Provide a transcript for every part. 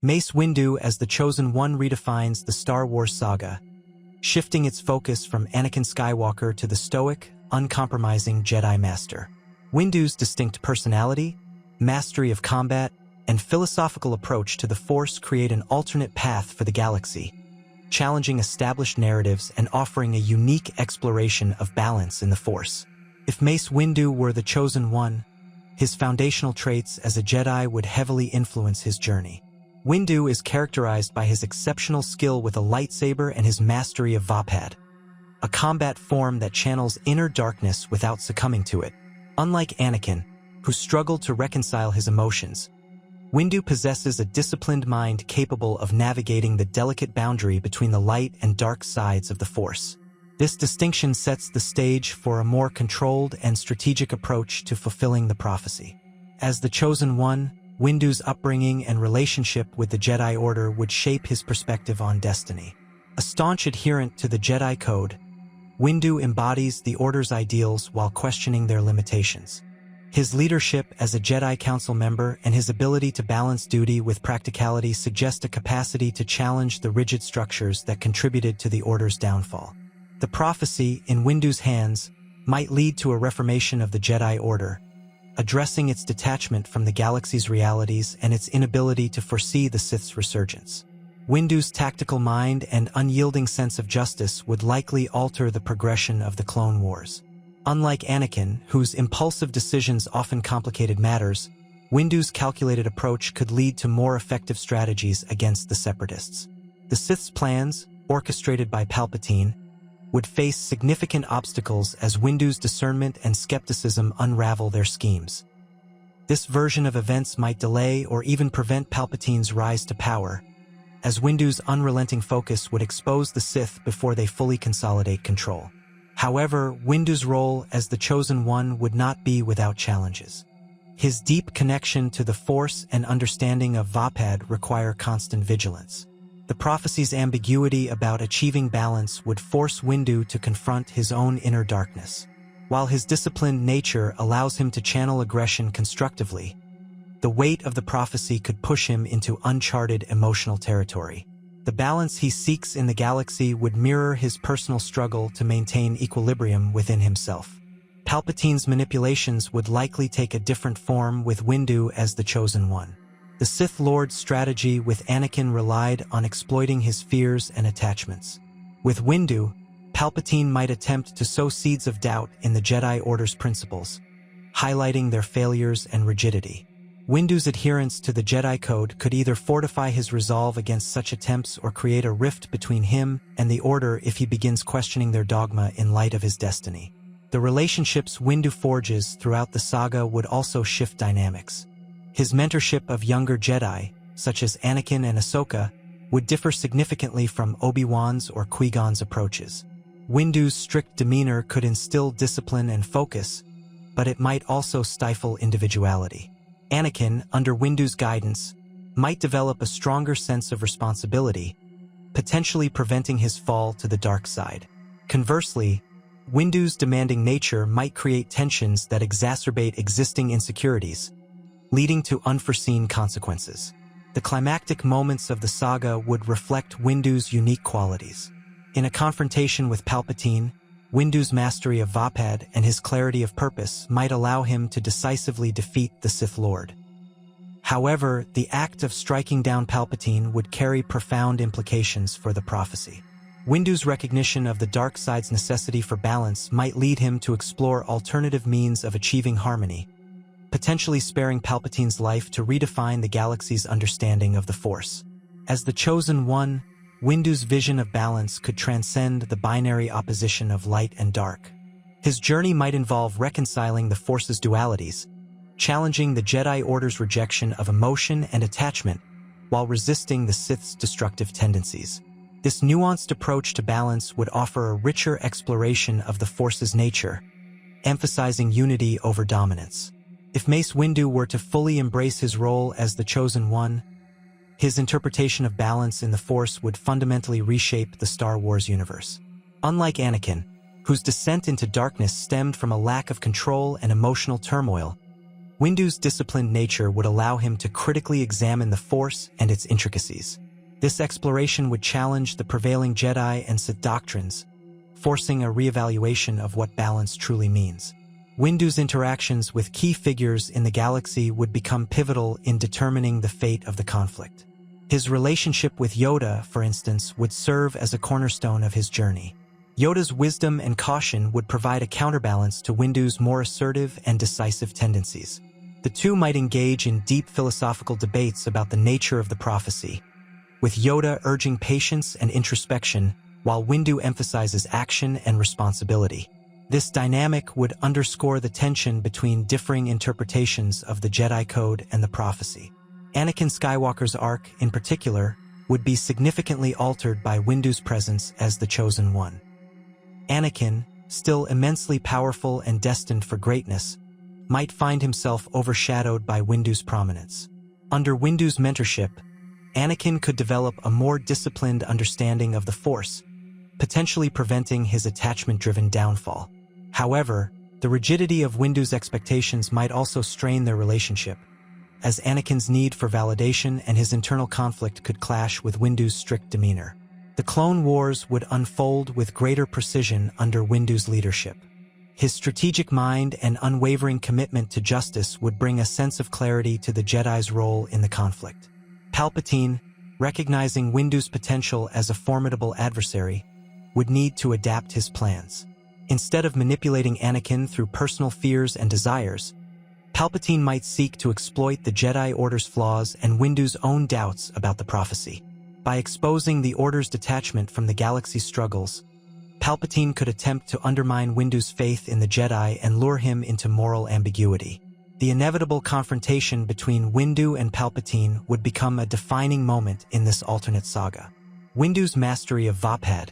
Mace Windu as the Chosen One redefines the Star Wars saga, shifting its focus from Anakin Skywalker to the stoic, uncompromising Jedi Master. Windu's distinct personality, mastery of combat, and philosophical approach to the Force create an alternate path for the galaxy, challenging established narratives and offering a unique exploration of balance in the Force. If Mace Windu were the Chosen One, his foundational traits as a Jedi would heavily influence his journey. Windu is characterized by his exceptional skill with a lightsaber and his mastery of Vapad, a combat form that channels inner darkness without succumbing to it. Unlike Anakin, who struggled to reconcile his emotions, Windu possesses a disciplined mind capable of navigating the delicate boundary between the light and dark sides of the Force. This distinction sets the stage for a more controlled and strategic approach to fulfilling the prophecy. As the Chosen One, Windu's upbringing and relationship with the Jedi Order would shape his perspective on destiny. A staunch adherent to the Jedi Code, Windu embodies the Order's ideals while questioning their limitations. His leadership as a Jedi Council member and his ability to balance duty with practicality suggest a capacity to challenge the rigid structures that contributed to the Order's downfall. The prophecy, in Windu's hands, might lead to a reformation of the Jedi Order, addressing its detachment from the galaxy's realities and its inability to foresee the Sith's resurgence. Windu's tactical mind and unyielding sense of justice would likely alter the progression of the Clone Wars. Unlike Anakin, whose impulsive decisions often complicated matters, Windu's calculated approach could lead to more effective strategies against the Separatists. The Sith's plans, orchestrated by Palpatine, would face significant obstacles as Windu's discernment and skepticism unravel their schemes. This version of events might delay or even prevent Palpatine's rise to power, as Windu's unrelenting focus would expose the Sith before they fully consolidate control. However, Windu's role as the Chosen One would not be without challenges. His deep connection to the Force and understanding of Vapad require constant vigilance. The prophecy's ambiguity about achieving balance would force Windu to confront his own inner darkness. While his disciplined nature allows him to channel aggression constructively, the weight of the prophecy could push him into uncharted emotional territory. The balance he seeks in the galaxy would mirror his personal struggle to maintain equilibrium within himself. Palpatine's manipulations would likely take a different form with Windu as the Chosen One. The Sith Lord's strategy with Anakin relied on exploiting his fears and attachments. With Windu, Palpatine might attempt to sow seeds of doubt in the Jedi Order's principles, highlighting their failures and rigidity. Windu's adherence to the Jedi Code could either fortify his resolve against such attempts or create a rift between him and the Order if he begins questioning their dogma in light of his destiny. The relationships Windu forges throughout the saga would also shift dynamics. His mentorship of younger Jedi, such as Anakin and Ahsoka, would differ significantly from Obi-Wan's or Qui-Gon's approaches. Windu's strict demeanor could instill discipline and focus, but it might also stifle individuality. Anakin, under Windu's guidance, might develop a stronger sense of responsibility, potentially preventing his fall to the dark side. Conversely, Windu's demanding nature might create tensions that exacerbate existing insecurities, leading to unforeseen consequences. The climactic moments of the saga would reflect Windu's unique qualities. In a confrontation with Palpatine, Windu's mastery of Vapad and his clarity of purpose might allow him to decisively defeat the Sith Lord. However, the act of striking down Palpatine would carry profound implications for the prophecy. Windu's recognition of the dark side's necessity for balance might lead him to explore alternative means of achieving harmony, potentially sparing Palpatine's life to redefine the galaxy's understanding of the Force. As the Chosen One, Windu's vision of balance could transcend the binary opposition of light and dark. His journey might involve reconciling the Force's dualities, challenging the Jedi Order's rejection of emotion and attachment, while resisting the Sith's destructive tendencies. This nuanced approach to balance would offer a richer exploration of the Force's nature, emphasizing unity over dominance. If Mace Windu were to fully embrace his role as the Chosen One, his interpretation of balance in the Force would fundamentally reshape the Star Wars universe. Unlike Anakin, whose descent into darkness stemmed from a lack of control and emotional turmoil, Windu's disciplined nature would allow him to critically examine the Force and its intricacies. This exploration would challenge the prevailing Jedi and Sith doctrines, forcing a reevaluation of what balance truly means. Windu's interactions with key figures in the galaxy would become pivotal in determining the fate of the conflict. His relationship with Yoda, for instance, would serve as a cornerstone of his journey. Yoda's wisdom and caution would provide a counterbalance to Windu's more assertive and decisive tendencies. The two might engage in deep philosophical debates about the nature of the prophecy, with Yoda urging patience and introspection, while Windu emphasizes action and responsibility. This dynamic would underscore the tension between differing interpretations of the Jedi Code and the prophecy. Anakin Skywalker's arc, in particular, would be significantly altered by Windu's presence as the Chosen One. Anakin, still immensely powerful and destined for greatness, might find himself overshadowed by Windu's prominence. Under Windu's mentorship, Anakin could develop a more disciplined understanding of the Force, potentially preventing his attachment-driven downfall. However, the rigidity of Windu's expectations might also strain their relationship, as Anakin's need for validation and his internal conflict could clash with Windu's strict demeanor. The Clone Wars would unfold with greater precision under Windu's leadership. His strategic mind and unwavering commitment to justice would bring a sense of clarity to the Jedi's role in the conflict. Palpatine, recognizing Windu's potential as a formidable adversary, would need to adapt his plans. Instead of manipulating Anakin through personal fears and desires, Palpatine might seek to exploit the Jedi Order's flaws and Windu's own doubts about the prophecy. By exposing the Order's detachment from the galaxy's struggles, Palpatine could attempt to undermine Windu's faith in the Jedi and lure him into moral ambiguity. The inevitable confrontation between Windu and Palpatine would become a defining moment in this alternate saga. Windu's mastery of Vapad,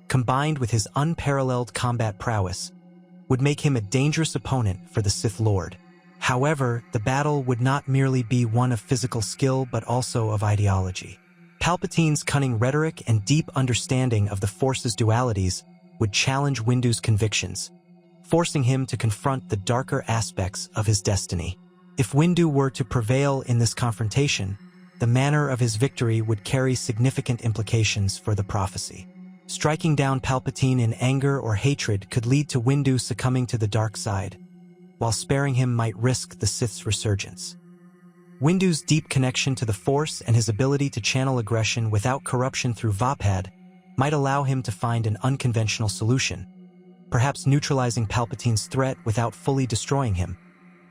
combined with his unparalleled combat prowess, would make him a dangerous opponent for the Sith Lord. However, the battle would not merely be one of physical skill but also of ideology. Palpatine's cunning rhetoric and deep understanding of the Force's dualities would challenge Windu's convictions, forcing him to confront the darker aspects of his destiny. If Windu were to prevail in this confrontation, the manner of his victory would carry significant implications for the prophecy. Striking down Palpatine in anger or hatred could lead to Windu succumbing to the dark side, while sparing him might risk the Sith's resurgence. Windu's deep connection to the Force and his ability to channel aggression without corruption through Vapad might allow him to find an unconventional solution, perhaps neutralizing Palpatine's threat without fully destroying him,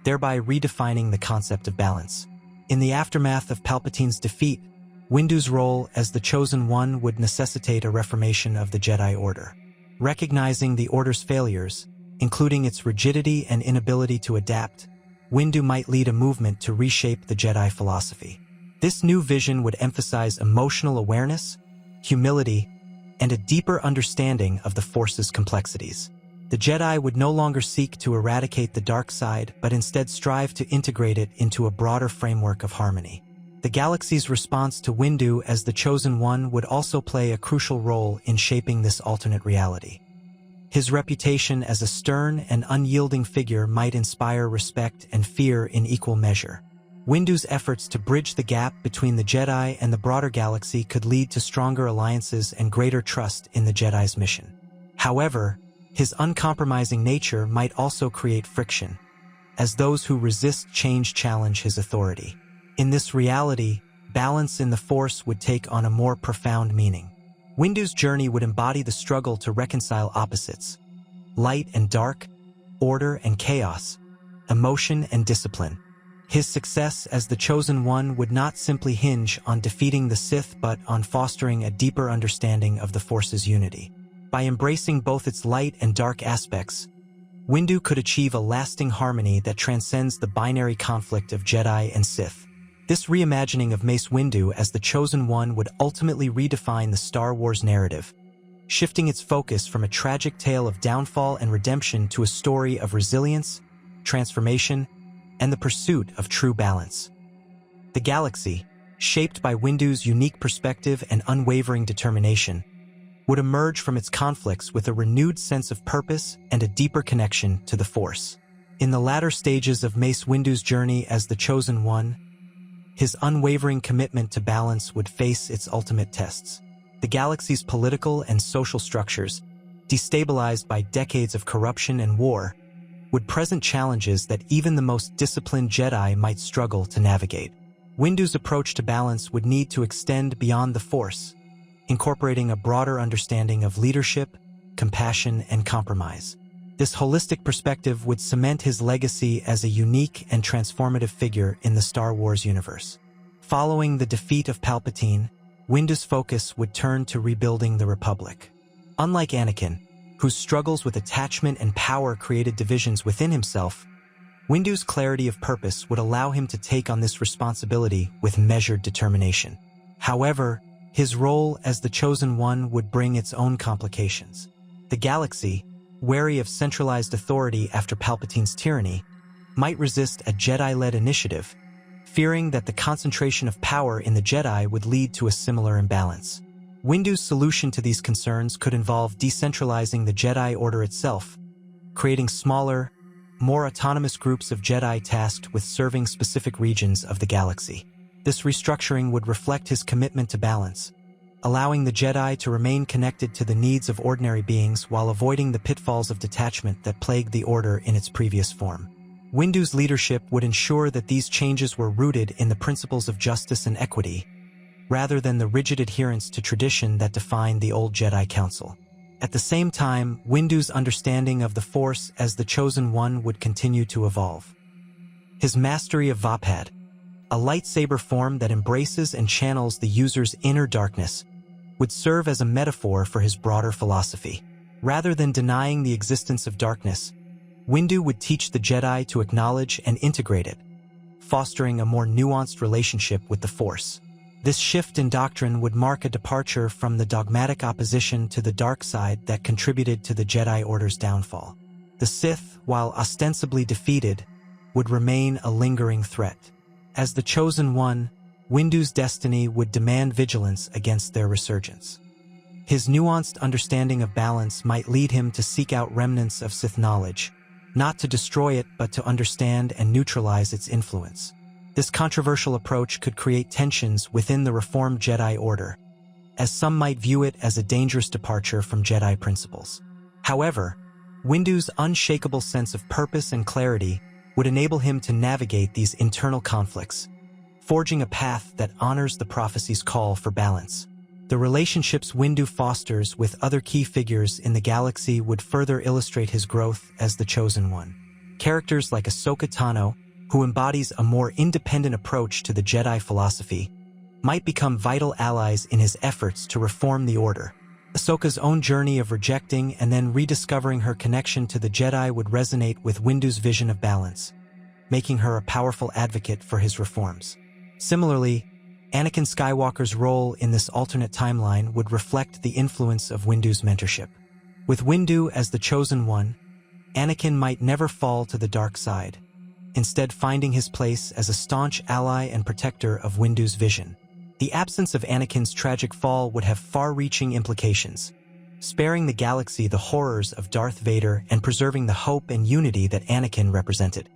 thereby redefining the concept of balance. In the aftermath of Palpatine's defeat, Windu's role as the Chosen One would necessitate a reformation of the Jedi Order. Recognizing the Order's failures, including its rigidity and inability to adapt, Windu might lead a movement to reshape the Jedi philosophy. This new vision would emphasize emotional awareness, humility, and a deeper understanding of the Force's complexities. The Jedi would no longer seek to eradicate the dark side, but instead strive to integrate it into a broader framework of harmony. The galaxy's response to Windu as the Chosen One would also play a crucial role in shaping this alternate reality. His reputation as a stern and unyielding figure might inspire respect and fear in equal measure. Windu's efforts to bridge the gap between the Jedi and the broader galaxy could lead to stronger alliances and greater trust in the Jedi's mission. However, his uncompromising nature might also create friction, as those who resist change challenge his authority. In this reality, balance in the Force would take on a more profound meaning. Windu's journey would embody the struggle to reconcile opposites: light and dark, order and chaos, emotion and discipline. His success as the Chosen One would not simply hinge on defeating the Sith but on fostering a deeper understanding of the Force's unity. By embracing both its light and dark aspects, Windu could achieve a lasting harmony that transcends the binary conflict of Jedi and Sith. This reimagining of Mace Windu as the Chosen One would ultimately redefine the Star Wars narrative, shifting its focus from a tragic tale of downfall and redemption to a story of resilience, transformation, and the pursuit of true balance. The galaxy, shaped by Windu's unique perspective and unwavering determination, would emerge from its conflicts with a renewed sense of purpose and a deeper connection to the Force. In the latter stages of Mace Windu's journey as the Chosen One, his unwavering commitment to balance would face its ultimate tests. The galaxy's political and social structures, destabilized by decades of corruption and war, would present challenges that even the most disciplined Jedi might struggle to navigate. Windu's approach to balance would need to extend beyond the Force, incorporating a broader understanding of leadership, compassion, and compromise. This holistic perspective would cement his legacy as a unique and transformative figure in the Star Wars universe. Following the defeat of Palpatine, Windu's focus would turn to rebuilding the Republic. Unlike Anakin, whose struggles with attachment and power created divisions within himself, Windu's clarity of purpose would allow him to take on this responsibility with measured determination. However, his role as the Chosen One would bring its own complications. The galaxy, wary of centralized authority after Palpatine's tyranny, might resist a Jedi-led initiative, fearing that the concentration of power in the Jedi would lead to a similar imbalance. Windu's solution to these concerns could involve decentralizing the Jedi Order itself, creating smaller, more autonomous groups of Jedi tasked with serving specific regions of the galaxy. This restructuring would reflect his commitment to balance, allowing the Jedi to remain connected to the needs of ordinary beings while avoiding the pitfalls of detachment that plagued the Order in its previous form. Windu's leadership would ensure that these changes were rooted in the principles of justice and equity, rather than the rigid adherence to tradition that defined the old Jedi Council. At the same time, Windu's understanding of the Force as the Chosen One would continue to evolve. His mastery of Vapad, a lightsaber form that embraces and channels the user's inner darkness, would serve as a metaphor for his broader philosophy. Rather than denying the existence of darkness, Windu would teach the Jedi to acknowledge and integrate it, fostering a more nuanced relationship with the Force. This shift in doctrine would mark a departure from the dogmatic opposition to the dark side that contributed to the Jedi Order's downfall. The Sith, while ostensibly defeated, would remain a lingering threat. As the Chosen One, Windu's destiny would demand vigilance against their resurgence. His nuanced understanding of balance might lead him to seek out remnants of Sith knowledge, not to destroy it but to understand and neutralize its influence. This controversial approach could create tensions within the reformed Jedi Order, as some might view it as a dangerous departure from Jedi principles. However, Windu's unshakable sense of purpose and clarity would enable him to navigate these internal conflicts, forging a path that honors the prophecy's call for balance. The relationships Windu fosters with other key figures in the galaxy would further illustrate his growth as the Chosen One. Characters like Ahsoka Tano, who embodies a more independent approach to the Jedi philosophy, might become vital allies in his efforts to reform the Order. Ahsoka's own journey of rejecting and then rediscovering her connection to the Jedi would resonate with Windu's vision of balance, making her a powerful advocate for his reforms. Similarly, Anakin Skywalker's role in this alternate timeline would reflect the influence of Windu's mentorship. With Windu as the Chosen One, Anakin might never fall to the dark side, instead finding his place as a staunch ally and protector of Windu's vision. The absence of Anakin's tragic fall would have far-reaching implications, sparing the galaxy the horrors of Darth Vader and preserving the hope and unity that Anakin represented.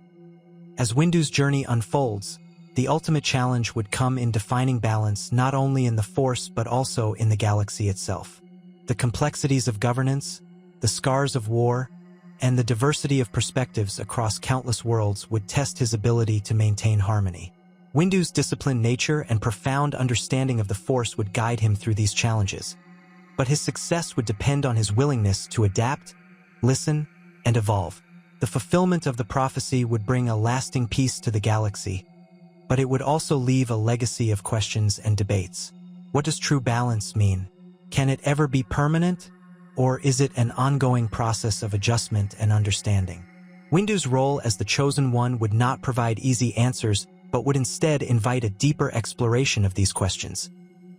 As Windu's journey unfolds, the ultimate challenge would come in defining balance not only in the Force but also in the galaxy itself. The complexities of governance, the scars of war, and the diversity of perspectives across countless worlds would test his ability to maintain harmony. Windu's disciplined nature and profound understanding of the Force would guide him through these challenges, but his success would depend on his willingness to adapt, listen, and evolve. The fulfillment of the prophecy would bring a lasting peace to the galaxy, but it would also leave a legacy of questions and debates. What does true balance mean? Can it ever be permanent? Or is it an ongoing process of adjustment and understanding? Windu's role as the Chosen One would not provide easy answers, but would instead invite a deeper exploration of these questions,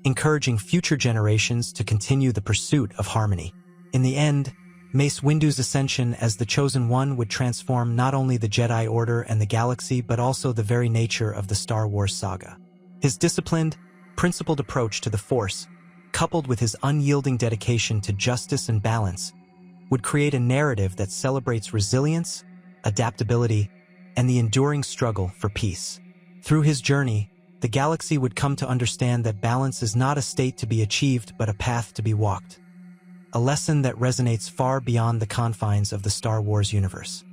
encouraging future generations to continue the pursuit of harmony. In the end, Mace Windu's ascension as the Chosen One would transform not only the Jedi Order and the galaxy but also the very nature of the Star Wars saga. His disciplined, principled approach to the Force, coupled with his unyielding dedication to justice and balance, would create a narrative that celebrates resilience, adaptability, and the enduring struggle for peace. Through his journey, the galaxy would come to understand that balance is not a state to be achieved but a path to be walked. A lesson that resonates far beyond the confines of the Star Wars universe.